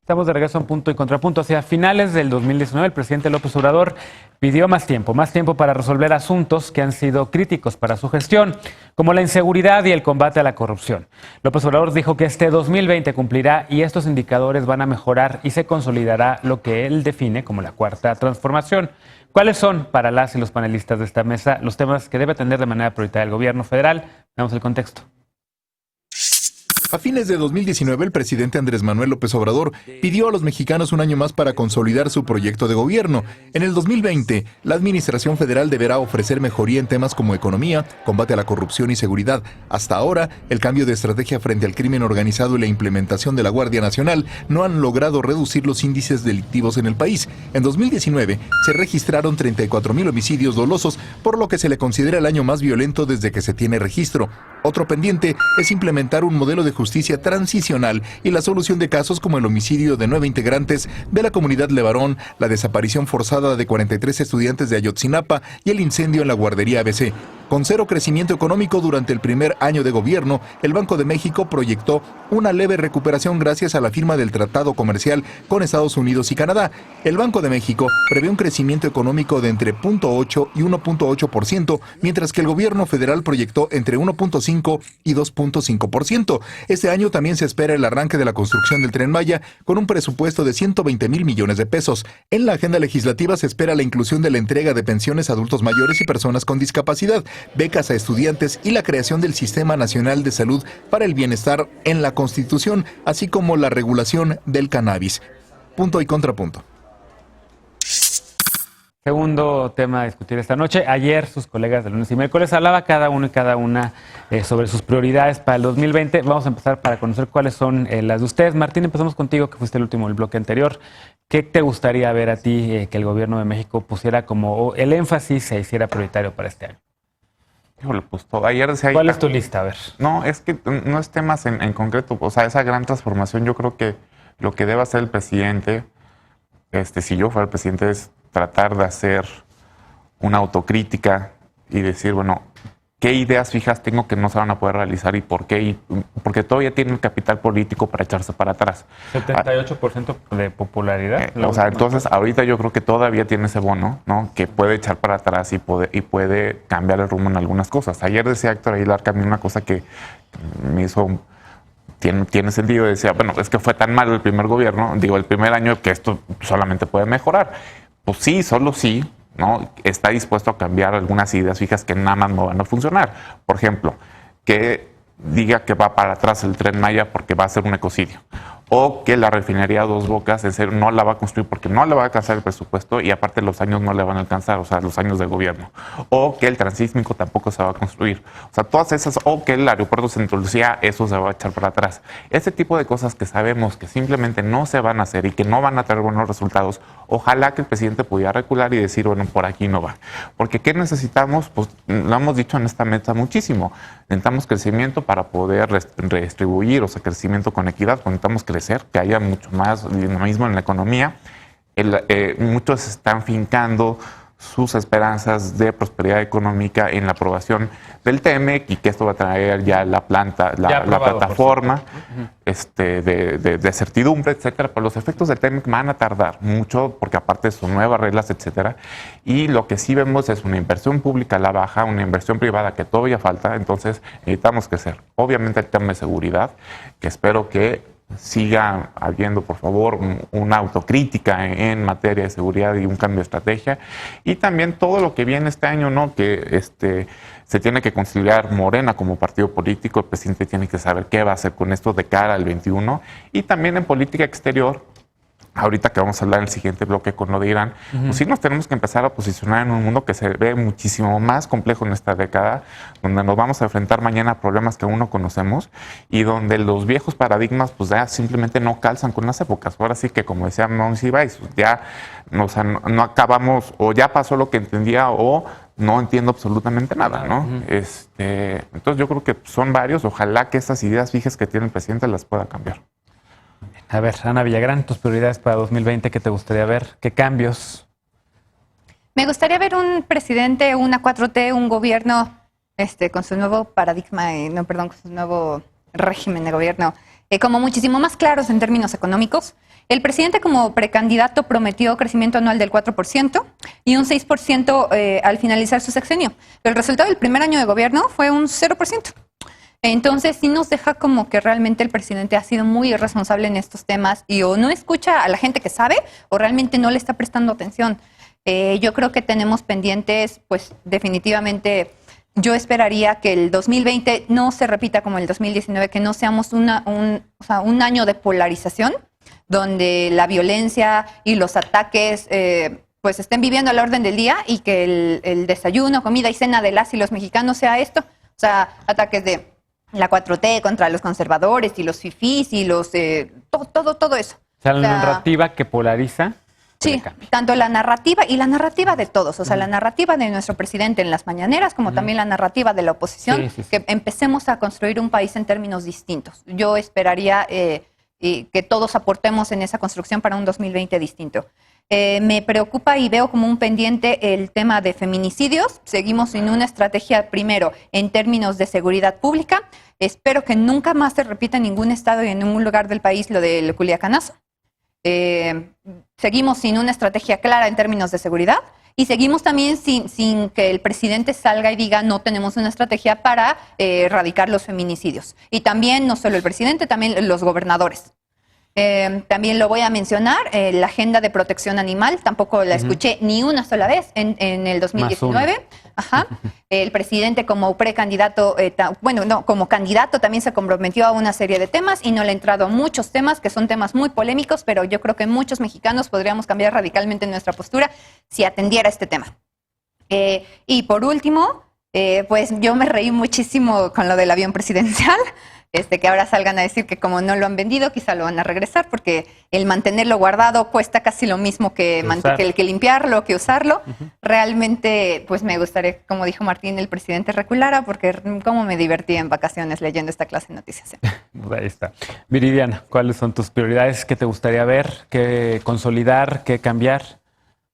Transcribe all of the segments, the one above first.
Estamos de regreso a un punto y contrapunto. Hacia finales del 2019, el presidente López Obrador pidió más tiempo para resolver asuntos que han sido críticos para su gestión, como la inseguridad y el combate a la corrupción. López Obrador dijo que este 2020 cumplirá y estos indicadores van a mejorar y se consolidará lo que él define como la cuarta transformación. ¿Cuáles son, para las y los panelistas de esta mesa, los temas que debe atender de manera prioritaria el gobierno federal? Veamos el contexto. A fines de 2019, el presidente Andrés Manuel López Obrador pidió a los mexicanos un año más para consolidar su proyecto de gobierno. En el 2020, la administración federal deberá ofrecer mejoría en temas como economía, combate a la corrupción y seguridad. Hasta ahora, el cambio de estrategia frente al crimen organizado y la implementación de la Guardia Nacional no han logrado reducir los índices delictivos en el país. En 2019, se registraron 34,000 homicidios dolosos, por lo que se le considera el año más violento desde que se tiene registro. Otro pendiente es implementar un modelo de justicia transicional y la solución de casos como el homicidio de 9 integrantes de la comunidad Levarón, la desaparición forzada de 43 estudiantes de Ayotzinapa y el incendio en la guardería ABC. Con cero crecimiento económico durante el primer año de gobierno, el Banco de México proyectó una leve recuperación gracias a la firma del tratado comercial con Estados Unidos y Canadá. El Banco de México prevé un crecimiento económico de entre 0.8 y 1.8%, mientras que el gobierno federal proyectó entre 1.5 y 2.5%. Este año también se espera el arranque de la construcción del Tren Maya con un presupuesto de 120,000 millones de pesos. En la agenda legislativa se espera la inclusión de la entrega de pensiones a adultos mayores y personas con discapacidad, becas a estudiantes y la creación del Sistema Nacional de Salud para el Bienestar en la Constitución, así como la regulación del cannabis. Punto y contrapunto. Segundo tema a discutir esta noche. Ayer sus colegas de lunes y miércoles hablaba cada uno y cada una sobre sus prioridades para el 2020. Vamos a empezar para conocer cuáles son las de ustedes. Martín, empezamos contigo, que fuiste el último del bloque anterior. ¿Qué te gustaría ver a ti que el gobierno de México pusiera como el énfasis se hiciera prioritario para este año? Híjole, pues todo. Ayer decía... ¿Cuál es tu lista? A ver. No, es que no es temas en concreto. O sea, esa gran transformación, yo creo que lo que debe hacer el presidente, si yo fuera el presidente, es tratar de hacer una autocrítica y decir, bueno, ¿qué ideas fijas tengo que no se van a poder realizar y por qué? Porque todavía tiene el capital político para echarse para atrás. 78% de popularidad. O sea, entonces ahorita yo creo que todavía tiene ese bono, ¿no? Que puede echar para atrás y puede cambiar el rumbo en algunas cosas. Ayer decía Héctor Aguilar Camín una cosa que me hizo... Tiene sentido. Decía, bueno, es que fue tan malo el primer gobierno, el primer año, que esto solamente puede mejorar. Pues sí, solo sí, ¿no? Está dispuesto a cambiar algunas ideas fijas que nada más no van a funcionar. Por ejemplo, que diga que va para atrás el Tren Maya porque va a ser un ecocidio. O que la refinería Dos Bocas, en serio, no la va a construir porque no le va a alcanzar el presupuesto y aparte los años no le van a alcanzar, o sea, los años de gobierno. O que el transísmico tampoco se va a construir. O sea, todas esas, o que el aeropuerto de Santa Lucía, eso se va a echar para atrás. Ese tipo de cosas que sabemos que simplemente no se van a hacer y que no van a tener buenos resultados, ojalá que el presidente pudiera recular y decir, bueno, por aquí no va. Porque ¿qué necesitamos? Pues lo hemos dicho en esta mesa muchísimo. Necesitamos crecimiento para poder redistribuir, o sea, crecimiento con equidad. Necesitamos crecer, que haya mucho más dinamismo en la economía. Muchos están fincando sus esperanzas de prosperidad económica en la aprobación del TEMEC y que esto va a traer ya la plataforma de certidumbre, etcétera. Pero los efectos del TEMEC van a tardar mucho porque aparte son nuevas reglas, etcétera. Y lo que sí vemos es una inversión pública a la baja, una inversión privada que todavía falta. Entonces necesitamos crecer. Obviamente el tema de seguridad, que espero que siga habiendo, por favor, una autocrítica en materia de seguridad y un cambio de estrategia. Y también todo lo que viene este año, ¿no? Que se tiene que conciliar Morena como partido político. El presidente tiene que saber qué va a hacer con esto de cara al 21. Y también en política exterior, ahorita que vamos a hablar en el siguiente bloque con lo de Irán, pues sí nos tenemos que empezar a posicionar en un mundo que se ve muchísimo más complejo en esta década, donde nos vamos a enfrentar mañana a problemas que aún no conocemos y donde los viejos paradigmas pues ya simplemente no calzan con las épocas. Ahora sí que, como decía Monsiváis, ya no acabamos, o ya pasó lo que entendía, o no entiendo absolutamente nada, ¿no? Entonces yo creo que son varios. Ojalá que estas ideas fijas que tiene el presidente las pueda cambiar. A ver, Ana Villagrán, tus prioridades para 2020, ¿qué te gustaría ver? ¿Qué cambios? Me gustaría ver un presidente, una 4T, un gobierno con su nuevo paradigma, con su nuevo régimen de gobierno, como muchísimo más claros en términos económicos, El presidente como precandidato prometió crecimiento anual del 4% y un 6% al finalizar su sexenio. El resultado del primer año de gobierno fue un 0%. Entonces sí nos deja como que realmente el presidente ha sido muy irresponsable en estos temas y o no escucha a la gente que sabe o realmente no le está prestando atención. Yo creo que tenemos pendientes, pues definitivamente yo esperaría que el 2020 no se repita como el 2019, que no seamos un año de polarización donde la violencia y los ataques pues estén viviendo a la orden del día y que el desayuno, comida y cena de las y los mexicanos sea esto, o sea, ataques de la 4T contra los conservadores y los fifís y los todo eso. O sea, la narrativa que polariza. Sí, tanto la narrativa y la narrativa de todos, o sea, la narrativa de nuestro presidente en las mañaneras, como también la narrativa de la oposición, que empecemos a construir un país en términos distintos. Yo esperaría que todos aportemos en esa construcción para un 2020 distinto. Me preocupa y veo como un pendiente el tema de feminicidios. Seguimos sin una estrategia, primero, en términos de seguridad pública. Espero que nunca más se repita en ningún estado y en ningún lugar del país lo del Culiacanazo. Seguimos sin una estrategia clara en términos de seguridad y seguimos también sin que el presidente salga y diga no tenemos una estrategia para erradicar los feminicidios. Y también, no solo el presidente, también los gobernadores. También lo voy a mencionar, la agenda de protección animal, tampoco la escuché ni una sola vez en el 2019. Ajá. El presidente como precandidato, como candidato también se comprometió a una serie de temas y no le ha entrado a muchos temas que son temas muy polémicos, pero yo creo que muchos mexicanos podríamos cambiar radicalmente nuestra postura si atendiera este tema. Y por último, pues yo me reí muchísimo con lo del avión presidencial. Que ahora salgan a decir que como no lo han vendido, quizá lo van a regresar, porque el mantenerlo guardado cuesta casi lo mismo que limpiarlo, que usarlo. Realmente, pues me gustaría, como dijo Martín, el presidente reculara, porque cómo me divertí en vacaciones leyendo esta clase de noticias. Ahí está. Viridiana, ¿cuáles son tus prioridades? ¿Qué te gustaría ver? ¿Qué consolidar? ¿Qué cambiar?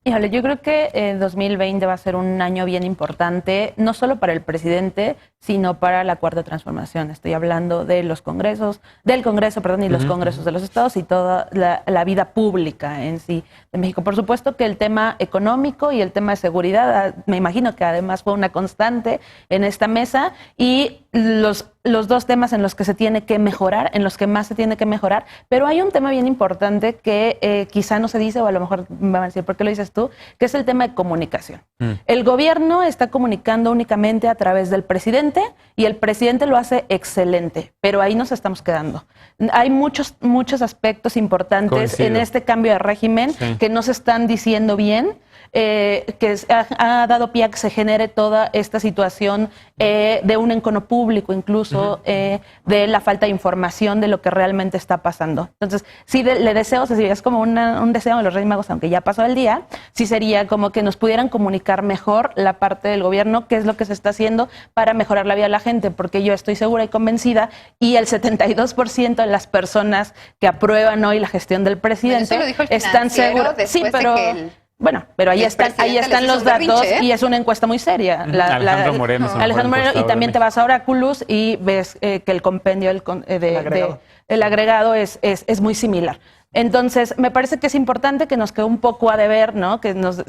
Híjole, yo creo que 2020 va a ser un año bien importante, no solo para el presidente, sino para la Cuarta Transformación. Estoy hablando de los congresos, del Congreso, perdón, y los congresos de los estados y toda la vida pública en sí de México. Por supuesto que el tema económico y el tema de seguridad, me imagino que además fue una constante en esta mesa, y los dos temas en los que se tiene que mejorar, en los que más se tiene que mejorar, pero hay un tema bien importante que quizá no se dice, o a lo mejor me van a decir, ¿por qué lo dices tú? Que es el tema de comunicación. El gobierno está comunicando únicamente a través del presidente y el presidente lo hace excelente, pero ahí nos estamos quedando. Hay muchos aspectos importantes en este cambio de régimen que no se están diciendo bien, que ha dado pie a que se genere toda esta situación de un encono público, incluso de la falta de información de lo que realmente está pasando. Entonces, sí le deseo, es como un deseo de los Reyes Magos, aunque ya pasó el día, sí sería como que nos pudieran comunicar mejor la parte del gobierno, qué es lo que se está haciendo para mejorar la vida de la gente, porque yo estoy segura y convencida, y el 72% de las personas que aprueban hoy la gestión del presidente están seguras. Sí, pero bueno, pero ahí están los datos y es una encuesta muy seria. Alejandro Moreno y también te vas a Oráculos y ves que el compendio el agregado es muy similar. Entonces, me parece que es importante que nos quede un poco a deber, ¿no? Que nos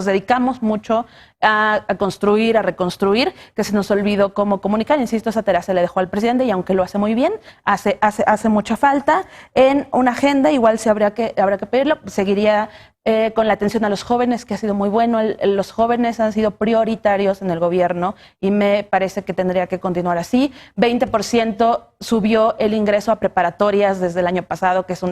dedicamos mucho a construir, a reconstruir, que se nos olvidó cómo comunicar. Insisto, esa tarea se le dejó al presidente y aunque lo hace muy bien, hace mucha falta. En una agenda igual habrá que pedirlo. Seguiría con la atención a los jóvenes, que ha sido muy bueno. Los jóvenes han sido prioritarios en el gobierno y me parece que tendría que continuar así. 20% subió el ingreso a preparatorias desde el año pasado, que es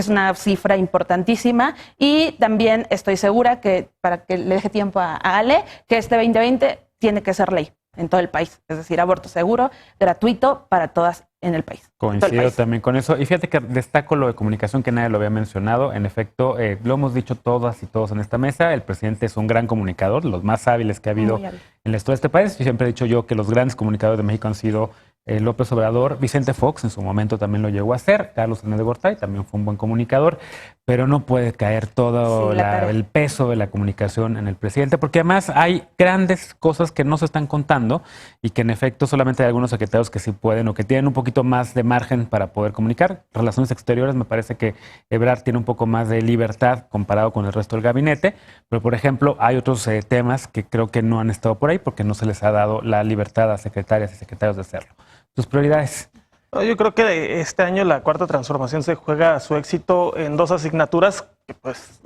una cifra importantísima. Y también estoy segura que, para que le deje tiempo a Ale, que este 2020 tiene que ser ley en todo el país. Es decir, aborto seguro, gratuito para todas en el país. Coincido también con eso. Y fíjate que destaco lo de comunicación, que nadie lo había mencionado. En efecto, lo hemos dicho todas y todos en esta mesa, el presidente es un gran comunicador, los más hábiles que ha habido en la historia de este país. Y siempre he dicho yo que los grandes comunicadores de México han sido López Obrador, Vicente Fox en su momento también lo llegó a hacer, Carlos Salinas de Gortari también fue un buen comunicador, pero no puede caer todo Sí, la tarea. el peso de la comunicación en el presidente, porque además hay grandes cosas que no se están contando y que en efecto solamente hay algunos secretarios que sí pueden o que tienen un poquito más de margen para poder comunicar. Relaciones exteriores, me parece que Ebrard tiene un poco más de libertad comparado con el resto del gabinete, pero por ejemplo hay otros temas que creo que no han estado por ahí porque no se les ha dado la libertad a secretarias y secretarios de hacerlo. ¿Tus prioridades? Yo creo que este año la Cuarta Transformación se juega su éxito en dos asignaturas que, pues,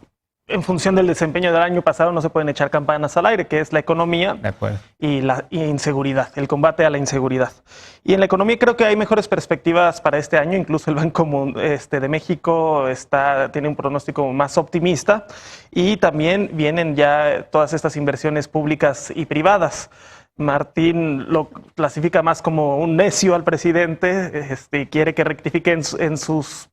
en función del desempeño del año pasado no se pueden echar campanas al aire, que es la economía De acuerdo. y la inseguridad, el combate a la inseguridad. Y en la economía creo que hay mejores perspectivas para este año, incluso el Banco de México tiene un pronóstico más optimista y también vienen ya todas estas inversiones públicas y privadas. Martín lo clasifica más como un necio al presidente, y quiere que rectifique en sus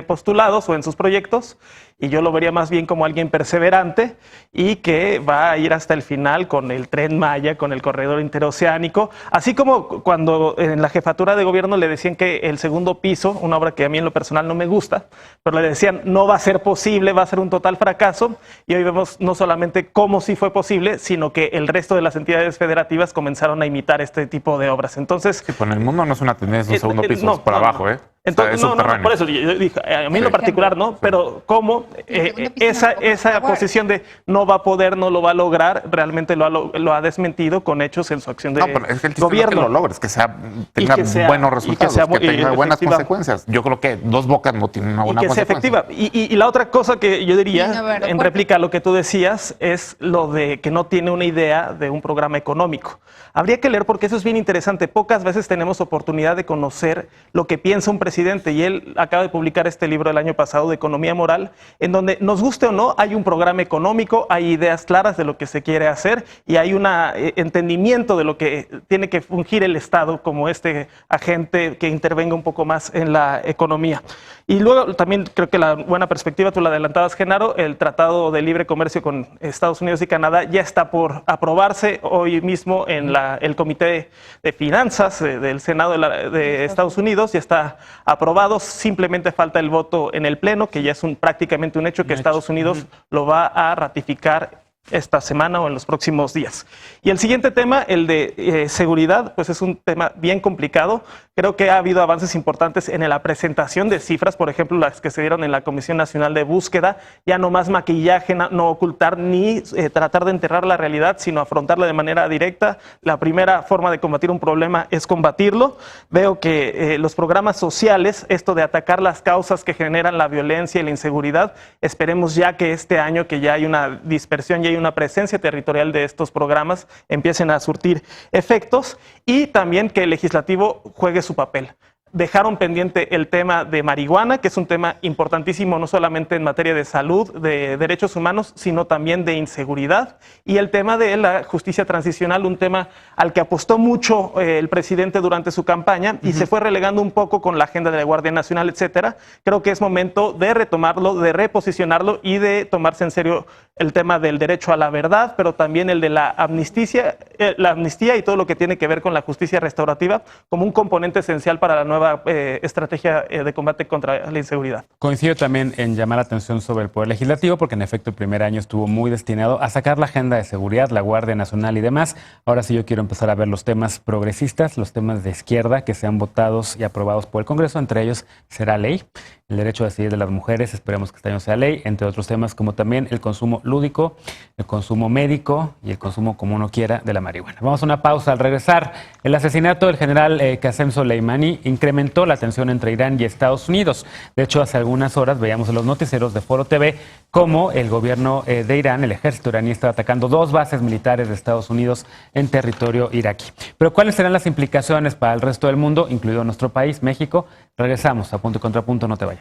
postulados o en sus proyectos, y yo lo vería más bien como alguien perseverante y que va a ir hasta el final con el Tren Maya, con el corredor interoceánico, así como cuando en la jefatura de gobierno le decían que el segundo piso, una obra que a mí en lo personal no me gusta, pero le decían no va a ser posible, va a ser un total fracaso, y hoy vemos no solamente cómo sí fue posible, sino que el resto de las entidades federativas comenzaron a imitar este tipo de obras. Entonces, Sí, pues en el mundo no es una tendencia un segundo piso, no, es por no, abajo, no. ¿eh? Entonces, Es no, subterráneo. por eso yo dije, a mí en lo Sí. particular no, pero cómo El segundo piso no esa lo puede posición de no va a poder, no lo va a lograr, realmente lo ha desmentido con hechos en su acción de No, pero es que el chiste no es gobierno. que lo logres, que tenga que sea- buenos y que resultados, sea que, muy tenga buenas efectiva. consecuencias. Yo creo que Dos Bocas no tiene una Y buena que sea consecuencia. efectiva. Y la otra cosa que yo diría, Sí, no, verdad, en porque- réplica a lo que tú decías, es lo de que no tiene una idea de un programa económico. Habría que leer porque eso es bien interesante. Pocas veces tenemos oportunidad de conocer lo que piensa un presidente, y él acaba de publicar este libro el año pasado de Economía Moral, en donde, nos guste o no, hay un programa económico, hay ideas claras de lo que se quiere hacer y hay un entendimiento de lo que tiene que fungir el Estado como este agente que intervenga un poco más en la economía. Y luego también creo que la buena perspectiva, tú la adelantabas, Genaro, el Tratado de Libre Comercio con Estados Unidos y Canadá ya está por aprobarse hoy mismo en el Comité de Finanzas del Senado de Estados Unidos, ya está aprobado, simplemente falta el voto en el Pleno, que ya es prácticamente un hecho que Estados Unidos lo va a ratificar esta semana o en los próximos días. Y el siguiente tema, el de seguridad, pues es un tema bien complicado. Creo que ha habido avances importantes en la presentación de cifras, por ejemplo, las que se dieron en la Comisión Nacional de Búsqueda, ya no más maquillaje, no ocultar ni tratar de enterrar la realidad, sino afrontarla de manera directa. La primera forma de combatir un problema es combatirlo. Veo que los programas sociales, esto de atacar las causas que generan la violencia y la inseguridad, esperemos ya que este año, que ya hay una dispersión y hay una presencia territorial de estos programas, empiecen a surtir efectos, y también que el legislativo juegue su papel. Dejaron pendiente el tema de marihuana, que es un tema importantísimo no solamente en materia de salud, de derechos humanos, sino también de inseguridad, y el tema de la justicia transicional, un tema al que apostó mucho el presidente durante su campaña y se fue relegando un poco con la agenda de la Guardia Nacional, etcétera. Creo que es momento de retomarlo, de reposicionarlo y de tomarse en serio el tema del derecho a la verdad, pero también el de la amnistía y todo lo que tiene que ver con la justicia restaurativa como un componente esencial para la nueva estrategia de combate contra la inseguridad. Coincido también en llamar la atención sobre el Poder Legislativo, porque en efecto el primer año estuvo muy destinado a sacar la agenda de seguridad, la Guardia Nacional y demás. Ahora sí yo quiero empezar a ver los temas progresistas, los temas de izquierda que sean votados y aprobados por el Congreso. Entre ellos será ley. El derecho a decidir de las mujeres, esperemos que este año sea ley, entre otros temas como también el consumo lúdico, el consumo médico y el consumo como uno quiera de la marihuana. Vamos a una pausa. Al regresar, el asesinato del general Qasem Soleimani incrementó la tensión entre Irán y Estados Unidos. De hecho, hace algunas horas veíamos en los noticieros de Foro TV cómo el gobierno de Irán, el ejército iraní, está atacando 2 bases militares de Estados Unidos en territorio iraquí. Pero ¿cuáles serán las implicaciones para el resto del mundo, incluido nuestro país, México? Regresamos a Punto y Contrapunto, no te vayas.